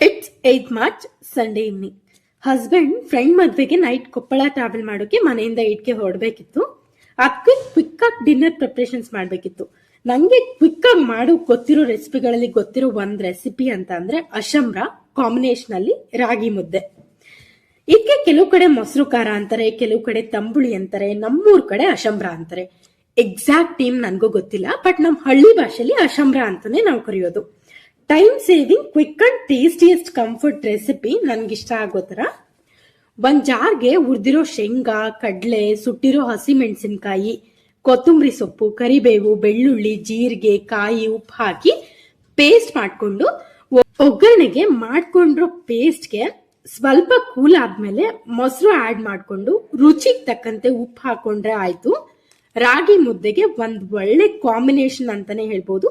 It's 8 March Sunday evening. Husband friend ಮದ್ವೆಗೆ night Koppal travel ಮಾಡೋಕೆ ಮನೆಯಿಂದ 8ಗೆ ಹೊರಡಬೇಕಿತ್ತು. ಅದಕ್ಕೆ ಕ್ವಿಕ್ ಆಗಿ ಡಿನ್ನರ್ ಪ್ರಿಪರೇಷನ್ಸ್ ಮಾಡಬೇಕಿತ್ತು. ನಂಗೆ ಕ್ವಿಕ್ ಆಗಿ ಮಾಡೋ ಗೊತ್ತಿರೋ ರೆಸಿಪಿಗಳಲ್ಲಿ ಗೊತ್ತಿರೋ ಒಂದ್ ರೆಸಿಪಿ ಅಂತ ಅಂದ್ರೆ ಅಶಂಬ್ರ ಕಾಂಬಿನೇಷನ್ ಅಲ್ಲಿ ರಾಗಿ ಮುದ್ದೆ. ಇದಕ್ಕೆ ಕೆಲವು ಕಡೆ ಮೊಸರು ಖಾರ ಅಂತಾರೆ, ಕೆಲವು ಕಡೆ ತಂಬುಳಿ ಅಂತಾರೆ, ನಮ್ಮೂರ್ ಕಡೆ ಅಶಂಬ್ರ ಅಂತಾರೆ. ಎಕ್ಸಾಕ್ಟ್ ನೇಮ್ ನನ್ಗೂ ಗೊತ್ತಿಲ್ಲ, ಬಟ್ ನಮ್ ಹಳ್ಳಿ ಭಾಷೆಯಲ್ಲಿ ಅಶಂಬ್ರ ಅಂತಾನೆ ನಾವು ಕರೆಯೋದು. Time saving, quick and tastiest comfort recipe. ನನ್ಗಿಷ್ಟ ಆಗೋ ತರ ಒಂದ್ ಜಾರ್ಗೆ ಹುರಿದಿರೋ ಶೇಂಗಾ, ಕಡ್ಲೆ, ಸುಟ್ಟಿರೋ ಹಸಿ ಮೆಣಸಿನಕಾಯಿ, ಕೊತ್ತಂಬರಿ ಸೊಪ್ಪು, ಕರಿಬೇವು, ಬೆಳ್ಳುಳ್ಳಿ, ಜೀರಿಗೆ, ಕಾಯಿ, ಉಪ್ಪು ಹಾಕಿ ಪೇಸ್ಟ್ ಮಾಡ್ಕೊಂಡು ಒಗ್ಗರಣೆಗೆ ಮಾಡ್ಕೊಂಡಿರೋ ಪೇಸ್ಟ್ಗೆ ಸ್ವಲ್ಪ ಕೂಲ್ ಆದ್ಮೇಲೆ ಮೊಸರು ಆಡ್ ಮಾಡ್ಕೊಂಡು ರುಚಿಗೆ ತಕ್ಕಂತೆ ಉಪ್ಪು ಹಾಕೊಂಡ್ರೆ ಆಯ್ತು. ರಾಗಿ ಮುದ್ದೆಗೆ ಒಂದ್ ಒಳ್ಳೆ ಕಾಂಬಿನೇಷನ್ ಅಂತಾನೆ ಹೇಳ್ಬೋದು.